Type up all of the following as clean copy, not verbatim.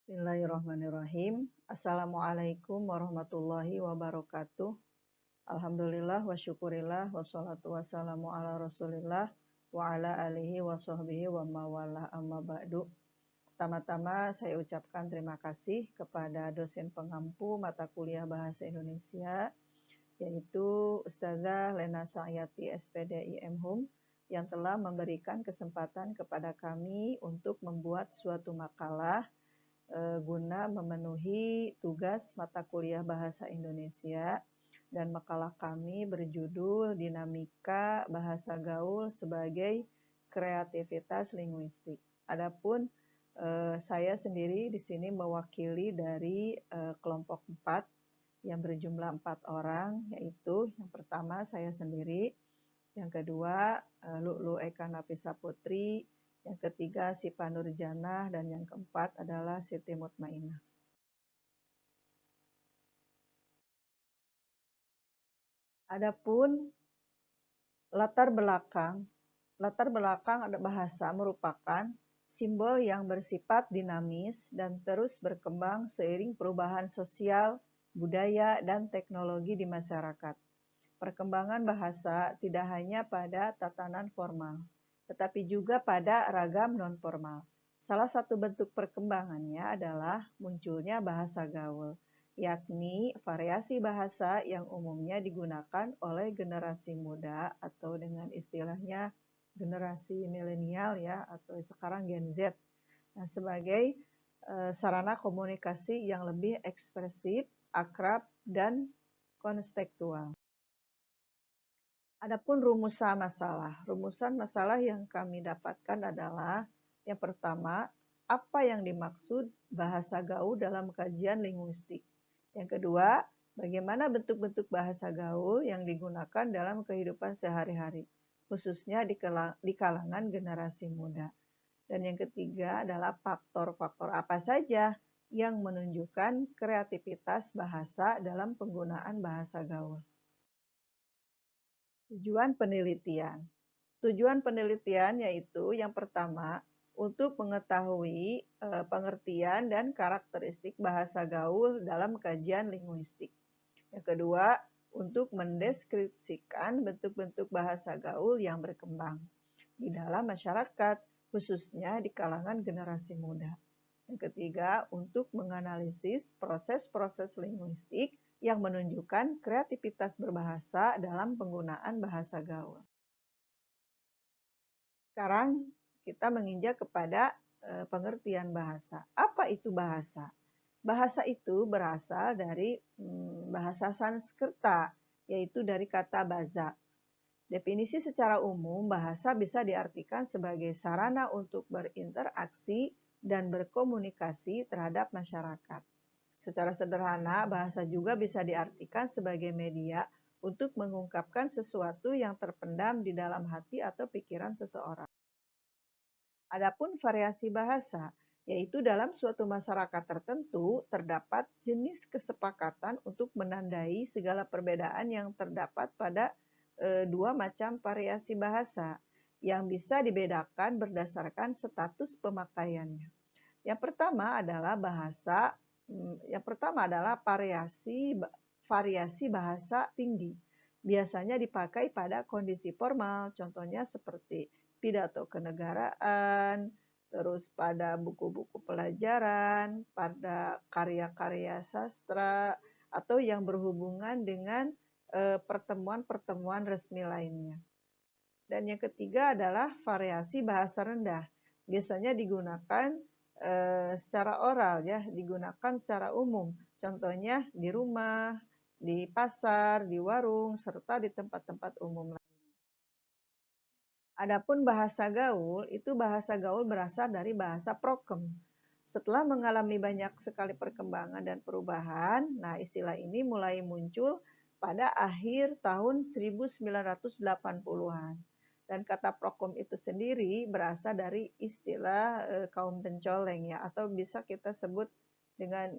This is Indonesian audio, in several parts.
Bismillahirrahmanirrahim. Assalamualaikum warahmatullahi wabarakatuh. Alhamdulillah wa syukurillah wassalatu wassalamu ala rasulillah wa ala alihi wa sahbihi wa mawalah amma ba'du. Pertama-tama saya ucapkan terima kasih kepada dosen pengampu mata kuliah Bahasa Indonesia, yaitu Ustazah Lena Sa'yati SPD IM yang telah memberikan kesempatan kepada kami untuk membuat suatu makalah guna memenuhi tugas mata kuliah Bahasa Indonesia, dan makalah kami berjudul Dinamika Bahasa Gaul sebagai Kreativitas Linguistik. Adapun saya sendiri di sini mewakili dari kelompok 4 yang berjumlah 4 orang, yaitu yang pertama saya sendiri, yang kedua Lu'lu Eka Nafisa Putri, yang ketiga Sipa Nurjanah, dan yang keempat adalah Siti Mutmainah. Adapun latar belakang bahasa merupakan simbol yang bersifat dinamis dan terus berkembang seiring perubahan sosial, budaya, dan teknologi di masyarakat. Perkembangan bahasa tidak hanya pada tatanan formal, tetapi juga pada ragam non-formal. Salah satu bentuk perkembangannya adalah munculnya bahasa gaul, yakni variasi bahasa yang umumnya digunakan oleh generasi muda atau dengan istilahnya generasi milenial ya, atau sekarang Gen Z. Nah, sebagai sarana komunikasi yang lebih ekspresif, akrab, dan kontekstual. Adapun rumusan masalah yang kami dapatkan adalah yang pertama, apa yang dimaksud bahasa gaul dalam kajian linguistik. Yang kedua, bagaimana bentuk-bentuk bahasa gaul yang digunakan dalam kehidupan sehari-hari, khususnya di kalangan generasi muda. Dan yang ketiga adalah faktor-faktor apa saja yang menunjukkan kreativitas bahasa dalam penggunaan bahasa gaul. Tujuan penelitian yaitu yang pertama, untuk mengetahui pengertian dan karakteristik bahasa gaul dalam kajian linguistik. Yang kedua, untuk mendeskripsikan bentuk-bentuk bahasa gaul yang berkembang di dalam masyarakat, khususnya di kalangan generasi muda. Yang ketiga, untuk menganalisis proses-proses linguistik yang menunjukkan kreativitas berbahasa dalam penggunaan bahasa gaul. Sekarang kita menginjak kepada pengertian bahasa. Apa itu bahasa? Bahasa itu berasal dari bahasa Sanskerta, yaitu dari kata baza. Definisi secara umum, bahasa bisa diartikan sebagai sarana untuk berinteraksi dan berkomunikasi terhadap masyarakat. Secara sederhana, bahasa juga bisa diartikan sebagai media untuk mengungkapkan sesuatu yang terpendam di dalam hati atau pikiran seseorang. Adapun variasi bahasa, yaitu dalam suatu masyarakat tertentu terdapat jenis kesepakatan untuk menandai segala perbedaan yang terdapat pada dua macam variasi bahasa yang bisa dibedakan berdasarkan status pemakaiannya. Yang pertama adalah variasi bahasa tinggi. Biasanya dipakai pada kondisi formal, contohnya seperti pidato kenegaraan, terus pada buku-buku pelajaran, pada karya-karya sastra, atau yang berhubungan dengan pertemuan-pertemuan resmi lainnya. Dan yang ketiga adalah variasi bahasa rendah. Biasanya digunakan secara oral ya, digunakan secara umum. Contohnya di rumah, di pasar, di warung, serta di tempat-tempat umum lain. Adapun bahasa gaul, itu bahasa gaul berasal dari bahasa prokem. Setelah mengalami banyak sekali perkembangan dan perubahan, nah istilah ini mulai muncul pada akhir tahun 1980-an. Dan kata prokem itu sendiri berasal dari istilah kaum pencoleng ya, atau bisa kita sebut dengan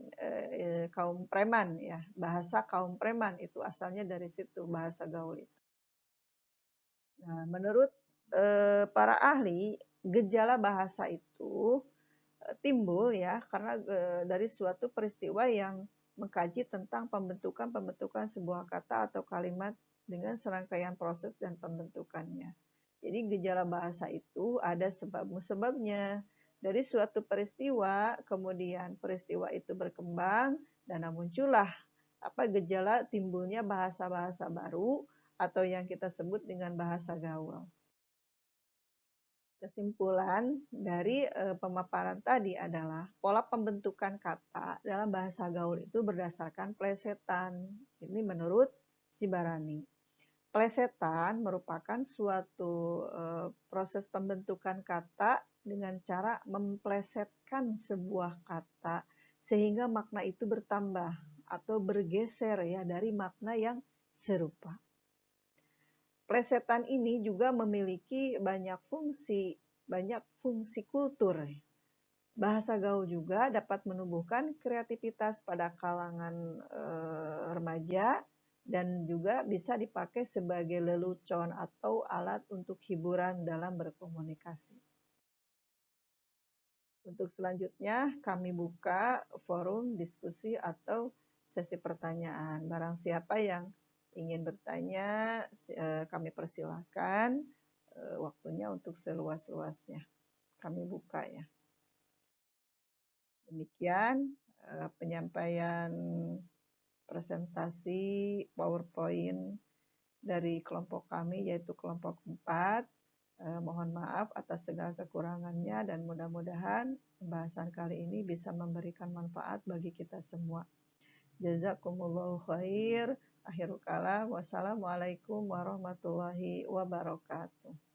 kaum preman ya. Bahasa kaum preman itu asalnya dari situ, bahasa gaul itu. Nah, menurut para ahli, gejala bahasa itu timbul ya karena dari suatu peristiwa yang mengkaji tentang pembentukan sebuah kata atau kalimat dengan serangkaian proses dan pembentukannya. Jadi gejala bahasa itu ada sebab-musababnya. Dari suatu peristiwa, kemudian peristiwa itu berkembang dan muncullah gejala timbulnya bahasa-bahasa baru atau yang kita sebut dengan bahasa gaul. Kesimpulan dari pemaparan tadi adalah pola pembentukan kata dalam bahasa gaul itu berdasarkan plesetan. Ini menurut Sibarani. Plesetan merupakan suatu proses pembentukan kata dengan cara memplesetkan sebuah kata sehingga makna itu bertambah atau bergeser ya dari makna yang serupa. Plesetan ini juga memiliki banyak fungsi kultur. Bahasa gaul juga dapat menumbuhkan kreativitas pada kalangan remaja dan juga bisa dipakai sebagai lelucon atau alat untuk hiburan dalam berkomunikasi. Untuk selanjutnya kami buka forum diskusi atau sesi pertanyaan. Barang siapa yang ingin bertanya, kami persilahkan waktunya untuk seluas-luasnya. Kami buka ya. Demikian penyampaian presentasi PowerPoint dari kelompok kami yaitu kelompok 4. Mohon maaf atas segala kekurangannya dan mudah-mudahan pembahasan kali ini bisa memberikan manfaat bagi kita semua. Jazakumullahu khair. Akhirul kalam. Wassalamualaikum warahmatullahi wabarakatuh.